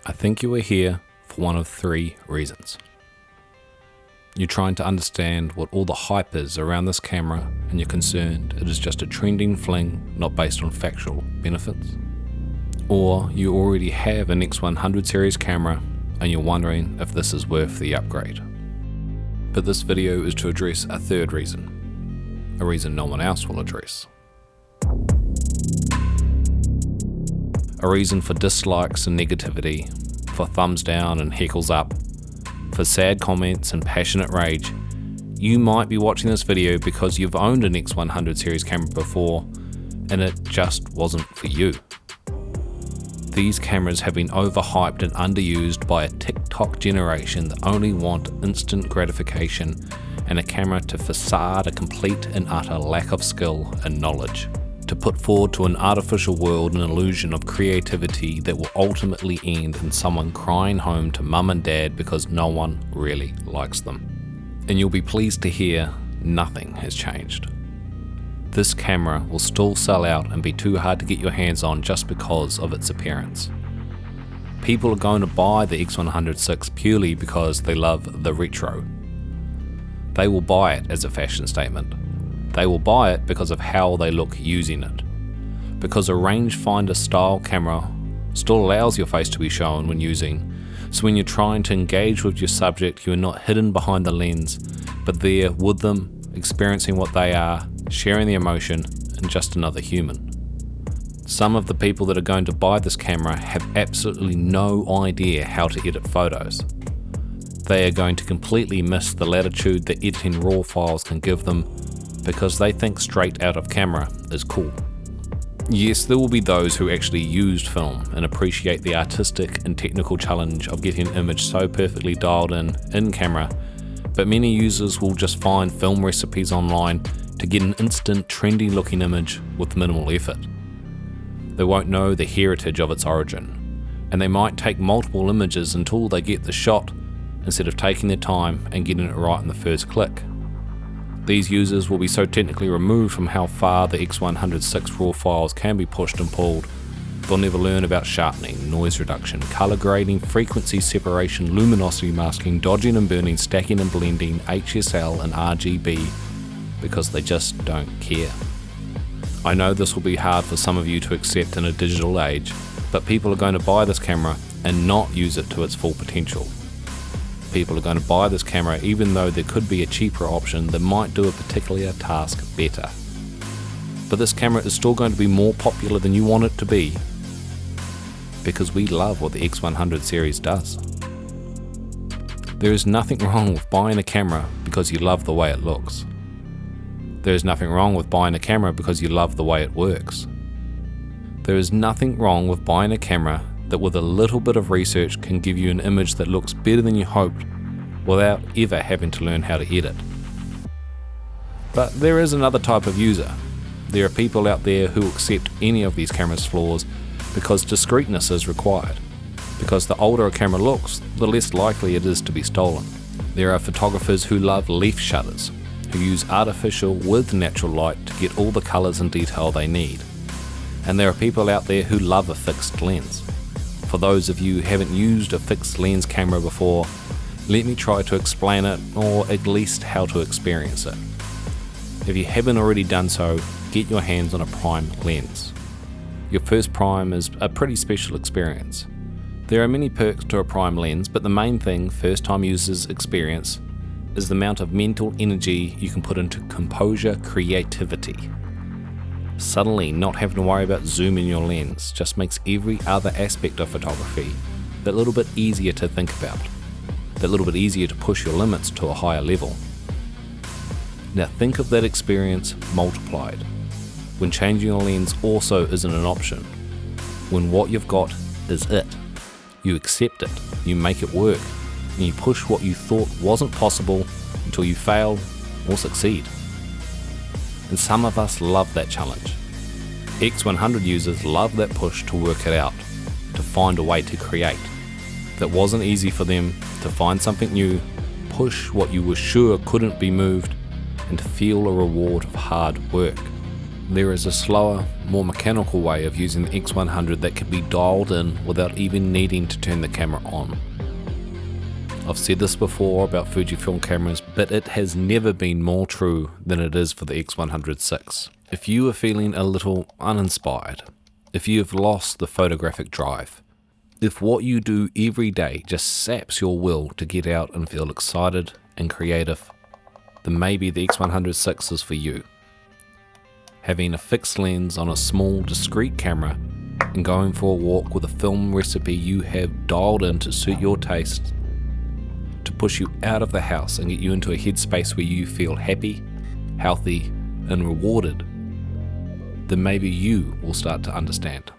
I think you are here for one of three reasons. You're trying to understand what all the hype is around this camera, and you're concerned it is just a trending fling not based on factual benefits. Or you already have an X100 series camera and you're wondering if this is worth the upgrade. But this video is to address a third reason, a reason no one else will address. A reason for dislikes and negativity, for thumbs down and heckles up, for sad comments and passionate rage. You might be watching this video because you've owned an X100 series camera before and it just wasn't for you. These cameras have been overhyped and underused by a TikTok generation that only want instant gratification and a camera to facade a complete and utter lack of skill and knowledge, to put forward to an artificial world an illusion of creativity that will ultimately end in someone crying home to mum and dad because no one really likes them. And you'll be pleased to hear nothing has changed. This camera will still sell out and be too hard to get your hands on just because of its appearance. People are going to buy the X100VI purely because they love the retro. They will buy it as a fashion statement. They will buy it because of how they look using it. Because a rangefinder style camera still allows your face to be shown when using, so when you're trying to engage with your subject, you are not hidden behind the lens, but there with them, experiencing what they are, sharing the emotion, and just another human. Some of the people that are going to buy this camera have absolutely no idea how to edit photos. They are going to completely miss the latitude that editing RAW files can give them because they think straight out of camera is cool. Yes, there will be those who actually used film and appreciate the artistic and technical challenge of getting an image so perfectly dialed in camera, but many users will just find film recipes online to get an instant trendy looking image with minimal effort. They won't know the heritage of its origin, and they might take multiple images until they get the shot instead of taking their time and getting it right in the first click. These users will be so technically removed from how far the X100VI RAW files can be pushed and pulled, they'll never learn about sharpening, noise reduction, color grading, frequency separation, luminosity masking, dodging and burning, stacking and blending, HSL and RGB, because they just don't care. I know this will be hard for some of you to accept in a digital age, but people are going to buy this camera and not use it to its full potential. People are going to buy this camera even though there could be a cheaper option that might do a particular task better. But this camera is still going to be more popular than you want it to be because we love what the X100 series does. There is nothing wrong with buying a camera because you love the way it looks. There is nothing wrong with buying a camera because you love the way it works. There is nothing wrong with buying a camera that with a little bit of research can give you an image that looks better than you hoped without ever having to learn how to edit. But there is another type of user. There are people out there who accept any of these cameras' flaws because discreetness is required. Because the older a camera looks, the less likely it is to be stolen. There are photographers who love leaf shutters, who use artificial with natural light to get all the colours and detail they need. And there are people out there who love a fixed lens. For those of you who haven't used a fixed lens camera before, let me try to explain it, or at least how to experience it. If you haven't already done so, get your hands on a prime lens. Your first prime is a pretty special experience. There are many perks to a prime lens, but the main thing first time users experience is the amount of mental energy you can put into composure creativity. Suddenly, not having to worry about zooming your lens just makes every other aspect of photography that little bit easier to think about, that little bit easier to push your limits to a higher level. Now think of that experience multiplied, when changing your lens also isn't an option, when what you've got is it. You accept it, you make it work, and you push what you thought wasn't possible until you fail or succeed. And some of us love that challenge. X100 users love that push to work it out, to find a way to create. That wasn't easy for them, to find something new, push what you were sure couldn't be moved, and to feel a reward of hard work. There is a slower, more mechanical way of using the X100 that can be dialed in without even needing to turn the camera on. I've said this before about Fujifilm cameras, but it has never been more true than it is for the X100VI. If you are feeling a little uninspired, if you have lost the photographic drive, if what you do every day just saps your will to get out and feel excited and creative, then maybe the X100VI is for you. Having a fixed lens on a small, discreet camera and going for a walk with a film recipe you have dialed in to suit your taste, to push you out of the house and get you into a headspace where you feel happy, healthy, and rewarded, then maybe you will start to understand.